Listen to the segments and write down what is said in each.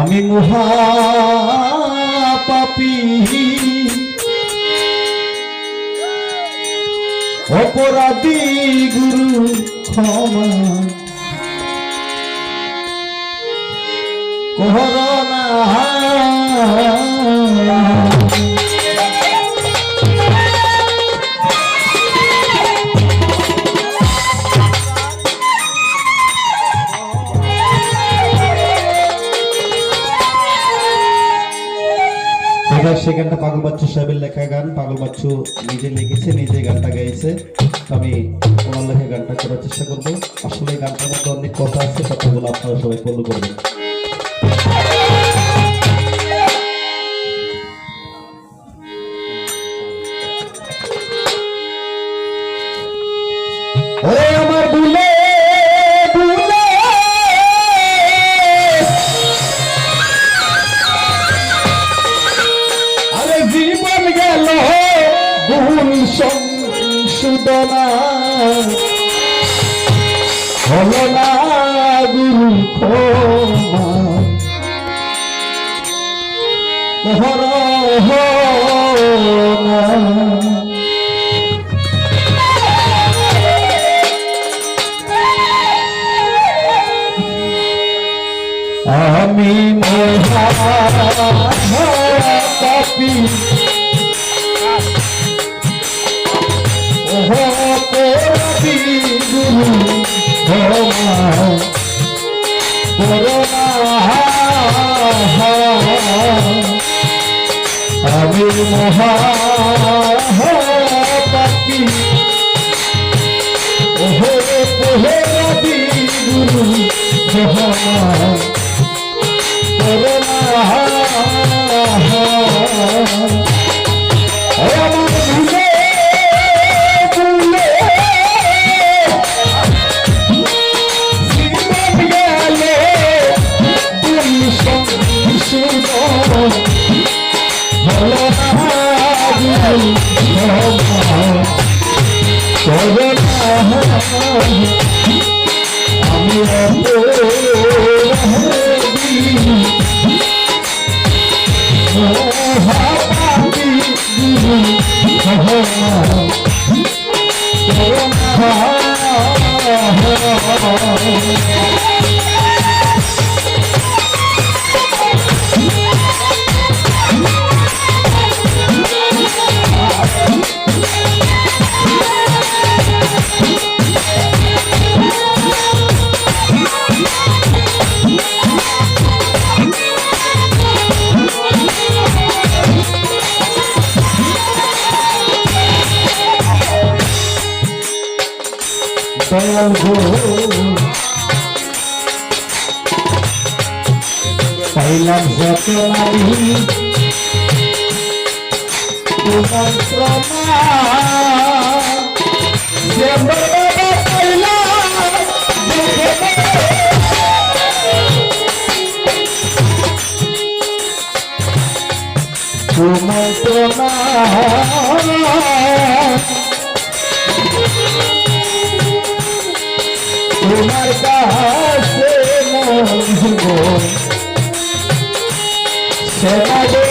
আমি মহা পাপী অপরাধী গুরু ক্ষমা করোনা সে গানটা পাগল বাচ্চু সাহেবের লেখা গান। পাগল বাচ্চু নিজে লিখেছে, নিজে গানটা গাইছে। আমি ওনার লেখা গানটা করার চেষ্টা করব। আসলে এই গানটার মধ্যে অনেক কথা আছে, কথাগুলো আপনারা সবাই ফলো করবেন। ওরে আমার বুলে জীবন গেল ভুল সংশোধনা হলো না গুরু ক্ষমা আমি মহা পাপী অপরাধী গুরু ক্ষমা করোনা আমি মহা পাপী অপরাধী গুরু ক্ষমা করোনা পাইলাম যত নারী কুমন্ত্রণা কুমন্ত্রণা তোমার কাছে মন সেবা দে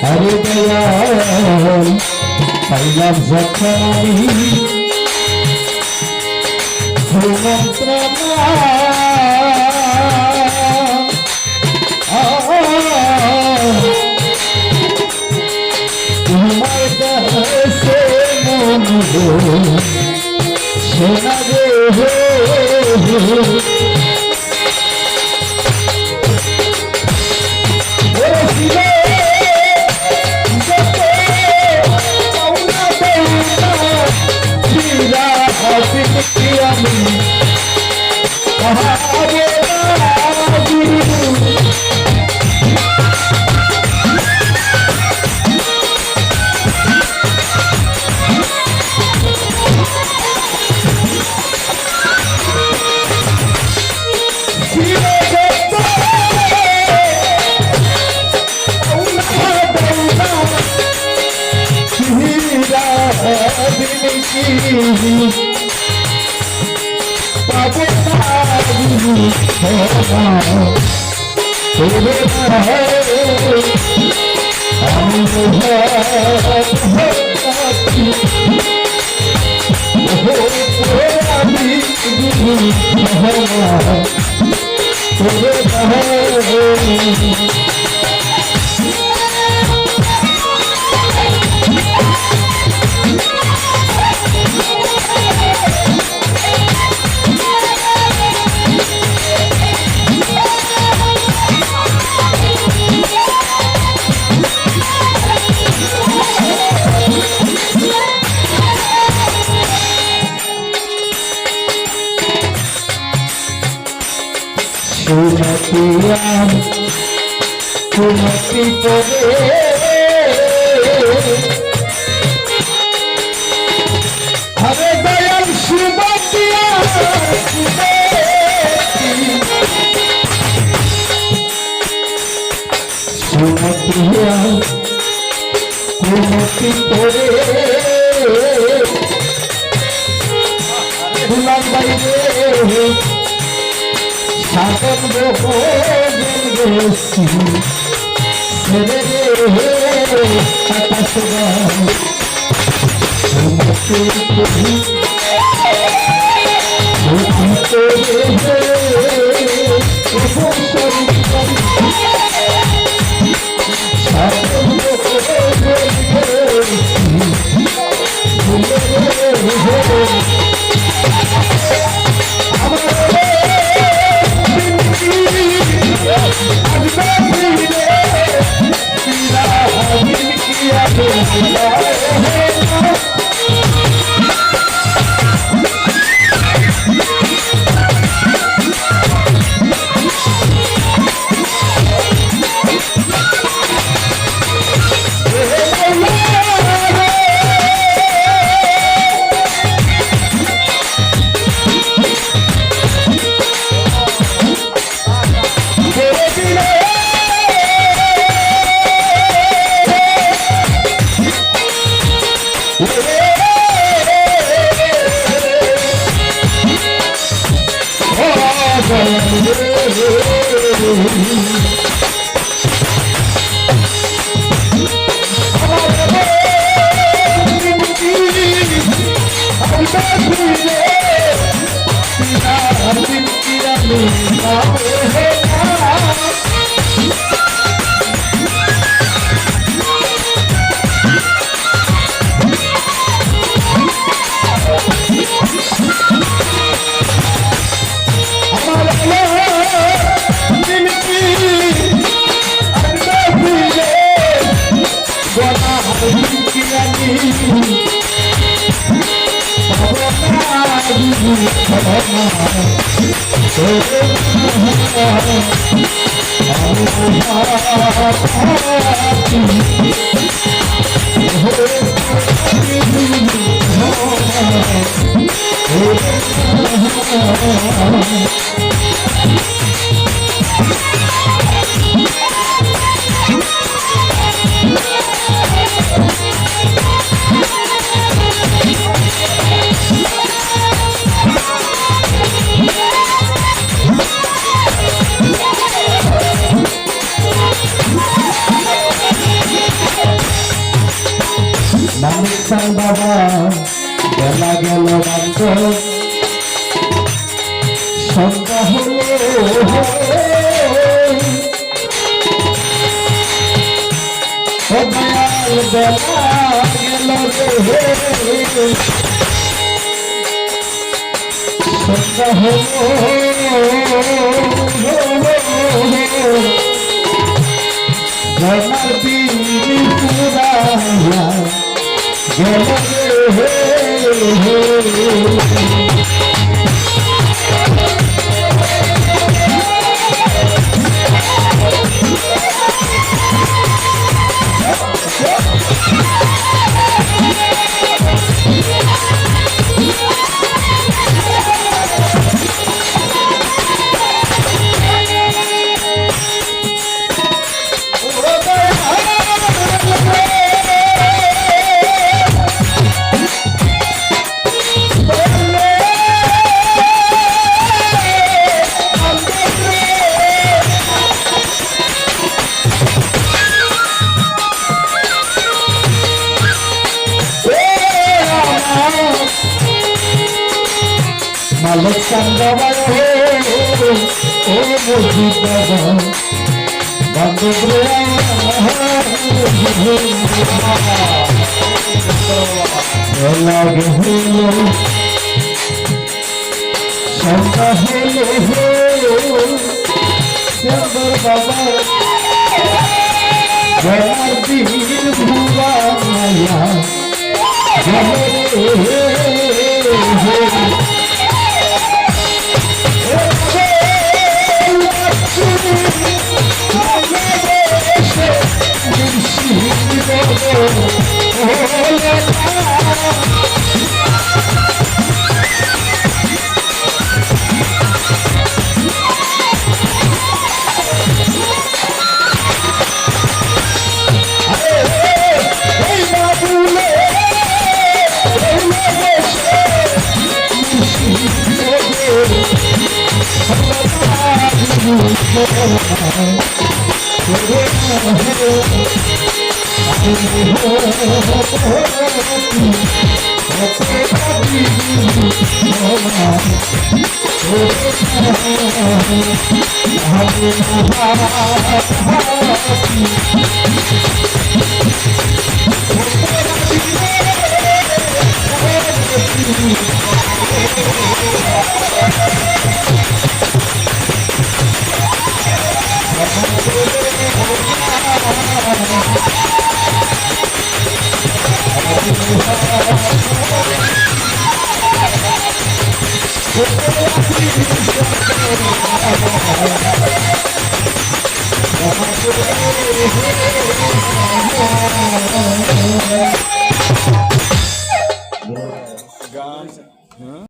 হরে দয়াল পাইলাম যখন কুমন্ত্রণা তোমার কাছে মন শোনা গে পাবো না আমি কুমতি করে আরে দয়াল সুবতিয়া সুমতিয়া কুমতি করে দুলাল বাইরে সাগর গেছি ছেড়ে আকাশ বাবা বেলা গেল বান্ধ সন্ধ্যা হলো বেলা গেল সন্ধ্যা হলো জনার বিনি পুরা গেল চন্দ্রবায় ও মুজিব বাবা বান্ধব রে লাগে হইল সন্ধ্যা হইল চন্দ্র বাবা জয়ার বীর ভুবাইয়া